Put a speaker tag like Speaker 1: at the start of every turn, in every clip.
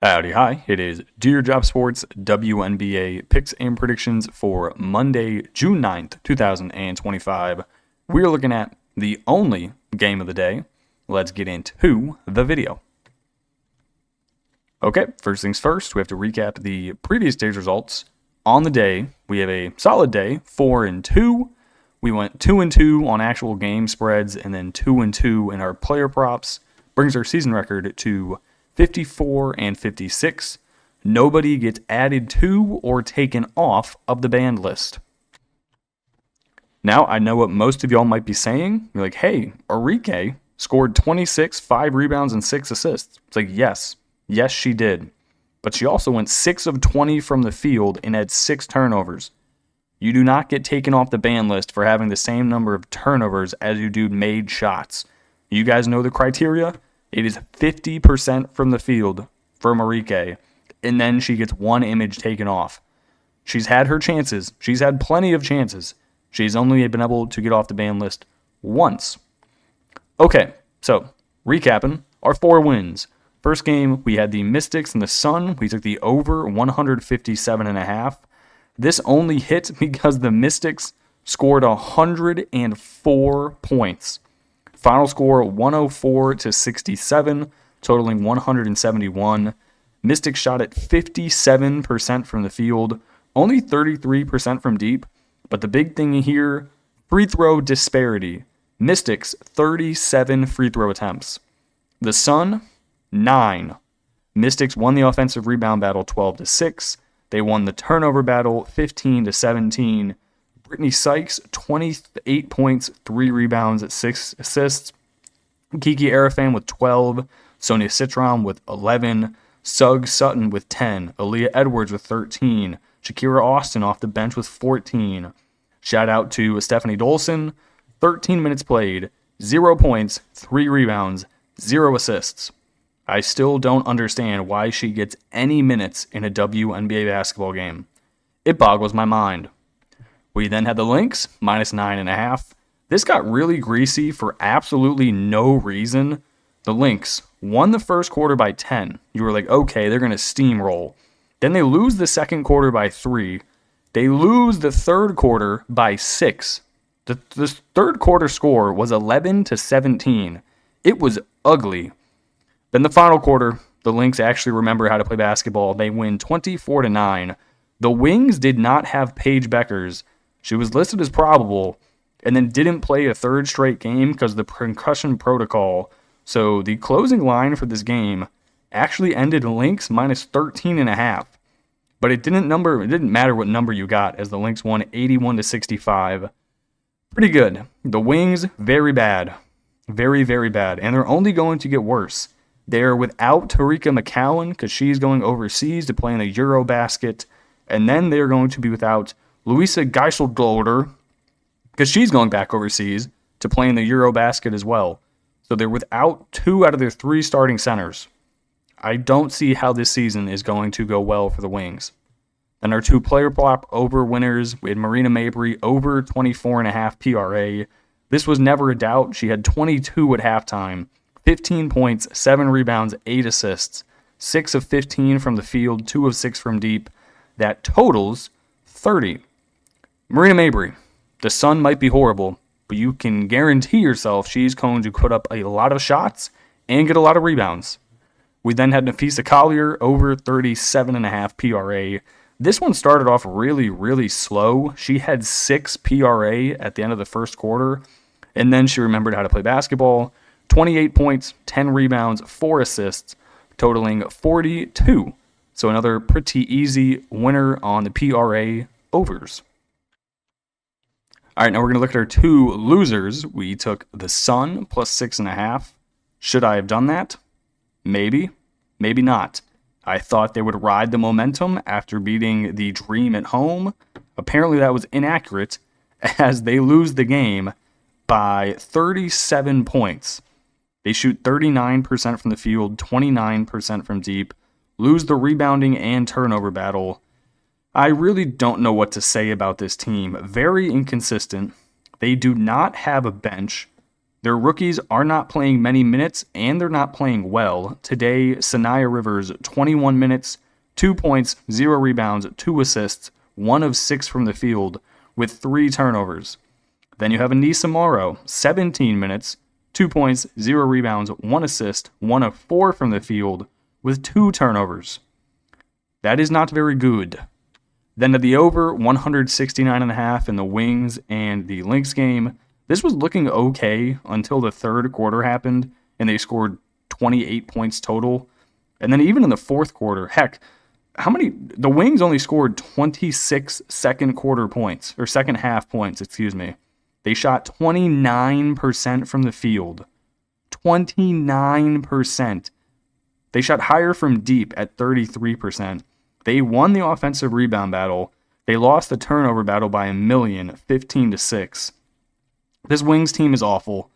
Speaker 1: Howdy, hi. It is Dear Job Sports WNBA picks and predictions for Monday, June 9th, 2025. We're looking at the only game of the day. Let's get into the video. Okay, first things first, we have to recap the previous day's results. On the day, we have a solid day, 4-2. We went 2-2 on actual game spreads and then 2-2 in our player props. Brings our season record to 54-56. Nobody gets added to or taken off of the banned list. Now, I know what most of y'all might be saying. You're like, hey, Arike scored 26, 5 rebounds, and 6 assists. It's like, yes, she did. But she also went 6 of 20 from the field and had 6 turnovers. You do not get taken off the ban list for having the same number of turnovers as you do made shots. You guys know the criteria? It is 50% from the field for Marike, and then she gets 1 image taken off. She's had her chances. She's had plenty of chances. She's only been able to get off the ban list once. Okay, so recapping our 4 wins. First game, we had the Mystics and the Sun. We took the over 157.5. This only hit because the Mystics scored 104 points. Final score 104-67, totaling 171. Mystics shot at 57% from the field, only 33% from deep. But the big thing here, free throw disparity. Mystics 37 free throw attempts. The Sun 9. Mystics won the offensive rebound battle 12-6. They won the turnover battle 15-17. Brittany Sykes, 28 points, 3 rebounds, 6 assists. Kiki Arafan with 12. Sonia Citron with 11. Sugg Sutton with 10. Aaliyah Edwards with 13. Shakira Austin off the bench with 14. Shout out to Stephanie Dolson. 13 minutes played, 0 points, 3 rebounds, 0 assists. I still don't understand why she gets any minutes in a WNBA basketball game. It boggles my mind. We then had the Lynx, -9.5. This got really greasy for absolutely no reason. The Lynx won the first quarter by 10. You were like, okay, they're going to steamroll. Then they lose the second quarter by 3. They lose the third quarter by 6. The third quarter score was 11-17. It was ugly. Then the final quarter, the Lynx actually remember how to play basketball. They win 24-9. The Wings did not have Paige Beckers. She was listed as probable and then didn't play a third straight game because of the concussion protocol. So the closing line for this game actually ended Lynx -13.5. But it didn't matter what number you got, as the Lynx won 81-65. Pretty good. The Wings, very bad. Very, very bad. And they're only going to get worse. They're without Tarika McCowan because she's going overseas to play in the Eurobasket. And then they're going to be without Luisa Geiseldoder, because she's going back overseas to play in the Eurobasket as well. So they're without 2 out of their 3 starting centers. I don't see how this season is going to go well for the Wings. Then our 2 player prop over winners, we had Marina Mabry over 24.5 PRA. This was never a doubt. She had 22 at halftime, 15 points, 7 rebounds, 8 assists, 6 of 15 from the field, 2 of 6 from deep. That totals 30. Marina Mabry, the Sun might be horrible, but you can guarantee yourself she's going to put up a lot of shots and get a lot of rebounds. We then had Nafisa Collier over 37.5 PRA. This one started off really, really slow. She had 6 PRA at the end of the first quarter, and then she remembered how to play basketball. 28 points, 10 rebounds, 4 assists, totaling 42. So another pretty easy winner on the PRA overs. All right, now we're going to look at our 2 losers. We took the Sun +6.5. Should I have done that? Maybe. Maybe not. I thought they would ride the momentum after beating the Dream at home. Apparently that was inaccurate, as they lose the game by 37 points. They shoot 39% from the field, 29% from deep, lose the rebounding and turnover battle. I really don't know what to say about this team. Very inconsistent. They do not have a bench. Their rookies are not playing many minutes, and they're not playing well. Today, Sanaya Rivers, 21 minutes, 2 points, 0 rebounds, 2 assists, 1 of 6 from the field, with 3 turnovers. Then you have Anissa Morrow, 17 minutes, 2 points, 0 rebounds, 1 assist, 1 of 4 from the field, with 2 turnovers. That is not very good. Then at the over, 169.5 in the Wings and the Lynx game. This was looking okay until the third quarter happened, and they scored 28 points total. And then even in the fourth quarter, heck, the Wings only scored 26 second half points, excuse me. They shot 29% from the field. 29%. They shot higher from deep at 33%. They won the offensive rebound battle. They lost the turnover battle by a million, 15-6. This Wings team is awful.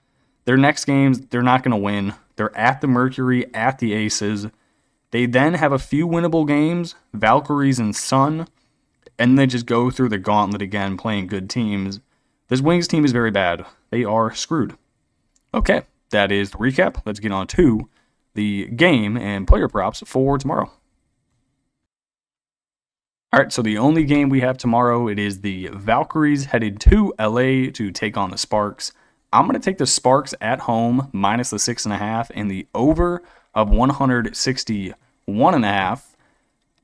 Speaker 1: Their next games, they're not going to win. They're at the Mercury, at the Aces. They then have a few winnable games, Valkyries and Sun, and they just go through the gauntlet again, playing good teams. This Wings team is very bad. They are screwed. Okay, that is the recap. Let's get on to the game and player props for tomorrow. All right, so the only game we have tomorrow, it is the Valkyries headed to LA to take on the Sparks. I'm going to take the Sparks at home, minus the 6.5, and the over of 161.5.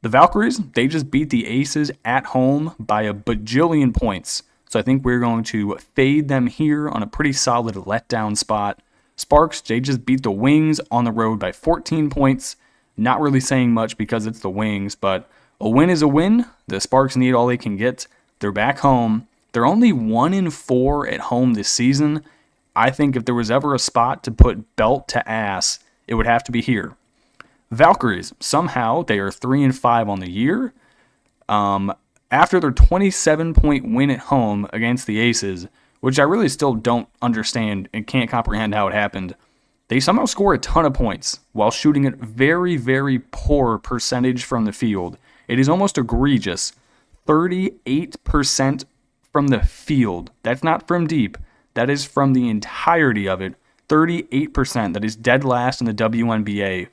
Speaker 1: The Valkyries, they just beat the Aces at home by a bajillion points. So I think we're going to fade them here on a pretty solid letdown spot. Sparks, they just beat the Wings on the road by 14 points. Not really saying much because it's the Wings, but a win is a win. The Sparks need all they can get. They're back home. They're only 1-4 at home this season. I think if there was ever a spot to put belt to ass, it would have to be here. Valkyries, somehow they are 3-5 on the year. After their 27-point win at home against the Aces, which I really still don't understand and can't comprehend how it happened, they somehow score a ton of points while shooting at very, very poor percentage from the field. It is almost egregious. 38% from the field. That's not from deep. That is from the entirety of it. 38%. That is dead last in the WNBA.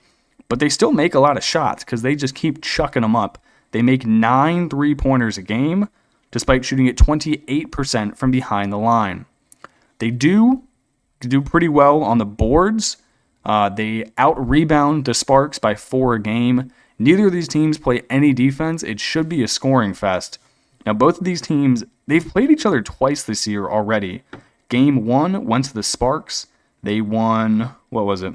Speaker 1: But they still make a lot of shots because they just keep chucking them up. They make 9 3-pointers a game, despite shooting at 28% from behind the line. They do pretty well on the boards. They out-rebound the Sparks by 4 a game. Neither of these teams play any defense. It should be a scoring fest. Now, both of these teams, they've played each other twice this year already. Game 1 went to the Sparks. They won, what was it?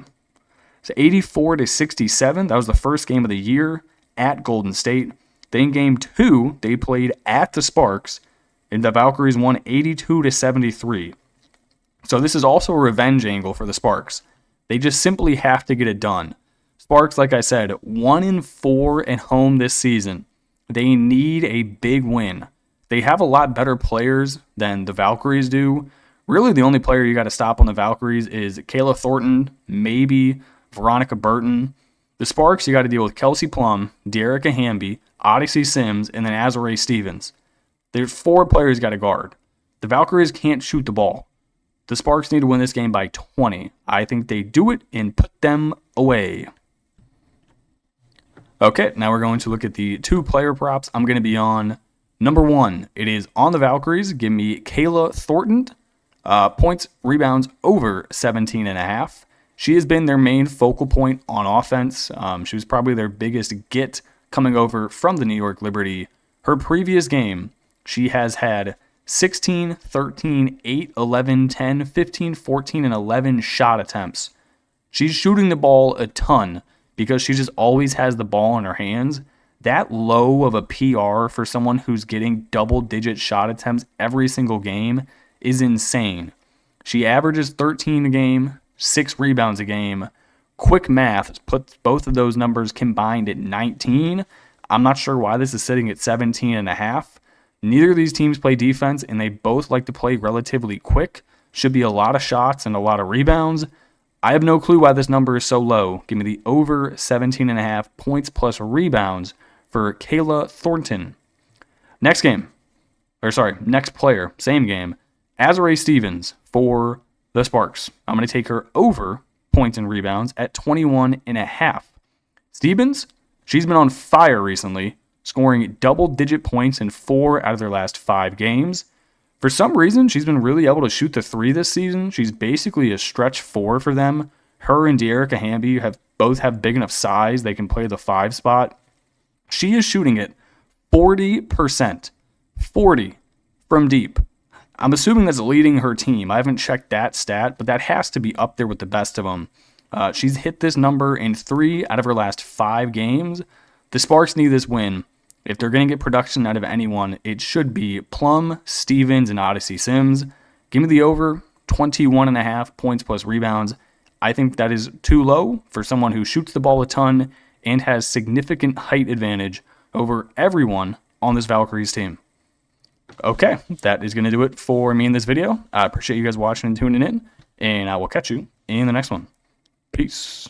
Speaker 1: It's 84-67. That was the first game of the year at Golden State. Then game 2, they played at the Sparks, and the Valkyries won 82-73. So this is also a revenge angle for the Sparks. They just simply have to get it done. Sparks, like I said, 1-4 at home this season. They need a big win. They have a lot better players than the Valkyries do. Really, the only player you got to stop on the Valkyries is Kayla Thornton, maybe Veronica Burton. The Sparks, you got to deal with Kelsey Plum, Dearica Hamby, Odyssey Sims, and then Azurá Stevens. There's 4 players you got to guard. The Valkyries can't shoot the ball. The Sparks need to win this game by 20. I think they do it and put them away. Okay, now we're going to look at the 2 player props. I'm going to be on number 1. It is on the Valkyries. Give me Kayla Thornton. Points, rebounds over 17.5. She has been their main focal point on offense. She was probably their biggest get coming over from the New York Liberty. Her previous game, she has had 16, 13, 8, 11, 10, 15, 14, and 11 shot attempts. She's shooting the ball a ton because she just always has the ball in her hands. That low of a PR for someone who's getting double-digit shot attempts every single game is insane. She averages 13 a game, 6 rebounds a game. Quick math puts both of those numbers combined at 19. I'm not sure why this is sitting at 17.5. Neither of these teams play defense, and they both like to play relatively quick. Should be a lot of shots and a lot of rebounds. I have no clue why this number is so low. Give me the over 17.5 points plus rebounds for Kayla Thornton. Next player, same game. Azurá Stevens for the Sparks. I'm going to take her over points and rebounds at 21.5. Stevens, she's been on fire recently, scoring double-digit points in 4 out of their last 5 games. For some reason, she's been really able to shoot the 3 this season. She's basically a stretch 4 for them. Her and De'Erica Hamby both have big enough size they can play the 5 spot. She is shooting it 40%. 40 from deep. I'm assuming that's leading her team. I haven't checked that stat, but that has to be up there with the best of them. She's hit this number in 3 out of her last 5 games. The Sparks need this win. If they're going to get production out of anyone, it should be Plum, Stevens, and Odyssey Sims. Give me the over, 21.5 points plus rebounds. I think that is too low for someone who shoots the ball a ton and has significant height advantage over everyone on this Valkyries team. Okay, that is going to do it for me in this video. I appreciate you guys watching and tuning in, and I will catch you in the next one. Peace.